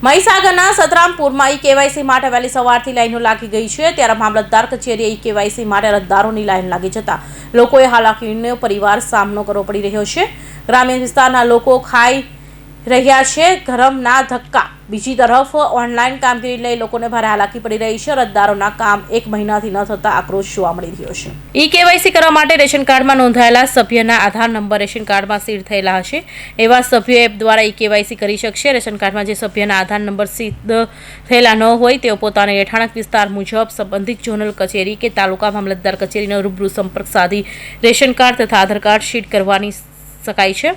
મહીસાગરના સતરામપુરમાં ઈ-કેવાયસી માટે વહેલી સવારથી લાઈનો લાગી ગઈ છે, ત્યારે મામલતદાર કચેરીએ ઈ-કેવાયસી માટે અરજદારોની લાઈન લાગી જતા લોકોએ હાલાકીનો પરિવાર સામનો કરવો પડી રહ્યો છે। ગ્રામ્ય વિસ્તારના લોકો ખાઈ રહ્યા છે ગરમના ધક્કા। બીજી તરફ ઓનલાઈન કામગીરી લઈ લોકોને ભારે હાલાકી પડી રહી છે। અરજદારોના કામ 1 મહિનાથી ન થતા આક્રોશ જોવા મળી રહ્યો છે। ઈ-કેવાયસી કરવા માટે રેશન કાર્ડમાં નોંધાયેલા સભ્યના આધાર નંબર રેશન કાર્ડમાં સિદ્ધ થયેલા હશે એવા સભ્યો એપ દ્વારા ઈ-કેવાયસી કરી શકશે। રેશન કાર્ડમાં જે સભ્યના આધાર નંબર સિદ્ધ થયેલા ન હોય તેઓ પોતાના રહેઠાણ વિસ્તાર મુજબ સંબંધિત ઝોનલ કચેરી કે તાલુકા મામલતદાર કચેરીનો રૂબરૂ સંપર્ક સાધી રેશન કાર્ડ તથા આધાર કાર્ડ શીટ કરવાની શકાય છે।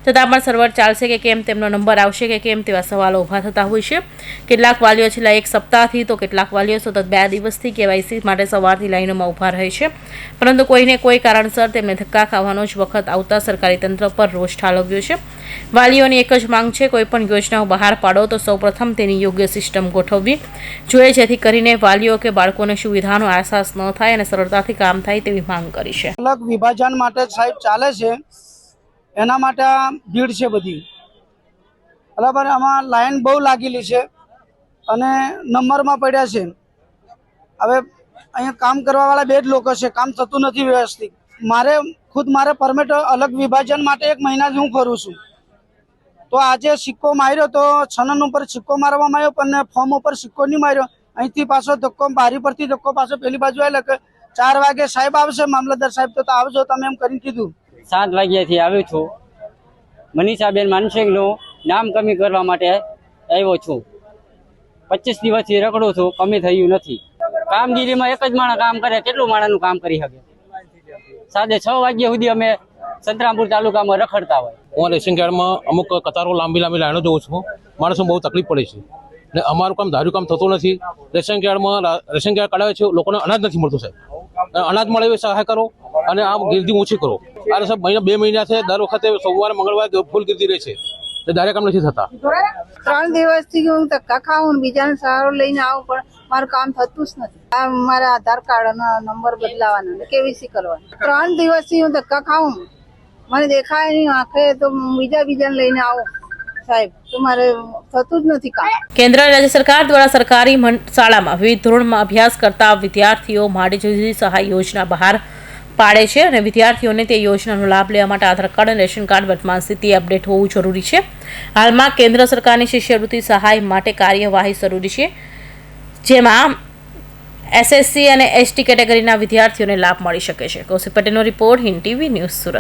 છતાં પણ સર્વર ચાલશે કે કેમ, તેમનો નંબર આવશે કે કેમ તેવા સવાલો ઊભા થતા હોય છે। કેટલાક વાલીઓ છેલ્લા 1 સપ્તાહથી તો કેટલાક વાલીઓ સતત 2 દિવસથી કેવાયસી માટે સવારથી લાઈનોમાં ઊભા રહે છે, પરંતુ કોઈને કોઈ કારણસર તેમને ધક્કા ખાવાનો જ વખત આવતા સરકારી તંત્ર પર રોષ ઠાલવ્યો છે। વાલીઓની એક જ માંગ છે, કોઈ પણ યોજનાઓ બહાર પાડો તો સૌપ્રથમ તેની યોગ્ય સિસ્ટમ ગોઠવવી જોઈએ, જેથી કરીને વાલીઓ કે બાળકોને સુવિધાનો અહેસાસ ન થાય અને સરળતાથી કામ થાય તેવી માંગ કરી છે। અલગ વિભાજન માટે સાહેબ ચાલે છે, એના માટે આ ભીડ છે બધી, બરાબર। આમાં લાઈન બહુ લાગેલી છે અને નંબરમાં પડ્યા છે। હવે અહીંયા કામ કરવાવાળા 2 જ લોકો છે, કામ થતું નથી વ્યવસ્થિત। મારે પરમિટ અલગ વિભાજન માટે 1 મહિનાથી હું ફરું છું, તો આજે સિક્કો માર્યો તો છનન ઉપર સિક્કો મારવામાં આવ્યો, પણ ફોર્મ ઉપર સિક્કો નહીં માર્યો। અહીંથી પાછો ધક્કો, બારી પરથી ધક્કો પાછો પેલી બાજુ આવેલો કે 4 વાગે સાહેબ આવશે મામલતદાર સાહેબ, તો આવજો તમે એમ કરીને કીધું। 7 વાગ્યાથી આવ્યો છું, મનીષાબેન માનસિંહનું નામ કમી કરવા માટે આવ્યો છું। 25 દિવસથી રખડું છું, કમી થયું નથી। કામગીરીમાં એક જ માણસ કામ કરે, કેટલું માણસનું કામ કરી શકે? સાંજે 6 વાગ્યા સુધી અમે સંતરામપુર તાલુકામાં રખડતા હોય। હું રેશન કાર્ડમાં અમુક કતારો લાંબી લાઈનો જોઉં છું, માણસો બહુ તકલીફ પડે છે ને અમારું કામ ધાર્યું કામ થતું નથી। રેશન કાર્ડ કઢાવે છે, લોકોને અનાજ નથી મળતું સાહેબ, અનાજ મળે એવી સહાય કરો અને આ ગીરદી ઓછી કરો। આ સાહેબ 2 મહિના છે, દર વખતે સોમવારે મંગળવારે ફૂલ ગીરદી રહે છે, ધારે કામ નથી થતા। 3 દિવસથી હું ધક્કા ખાઉં, બીજાને સહારો લઈને આવું, પણ મારું કામ થતું જ નથી। આ મારા આધાર કાર્ડનો નંબર બદલાવાનો, કેવીસી કરવાનો। 3 દિવસથી હું ધક્કા ખાઉં, મને દેખાય નહીં આંખે, તો બીજાને લઈને આવું સાહેબ, તો મારે થતું જ નથી કામ। કેન્દ્ર અને રાજ્ય સરકાર દ્વારા સરકારી શાળામાં વિવિધ ધોરણમાં અભ્યાસ કરતા વિદ્યાર્થીઓ માટે જુદી જુદી સહાય યોજના બહાર પાડે છે અને વિદ્યાર્થીઓને તે યોજનાનો લાભ લેવા માટે આધાર કાર્ડ અને રેશન કાર્ડ વર્તમાન સ્થિતિ અપડેટ હોવું જરૂરી છે। હાલમાં કેન્દ્ર સરકારની શિષ્યવૃત્તિ સહાય માટે કાર્યવાહી જરૂરી છે, જેમાં SSC અને ST કેટેગરીના વિદ્યાર્થીઓને લાભ મળી શકે છે। કૌશિક પટેલનો report, Hind TV news, Surat.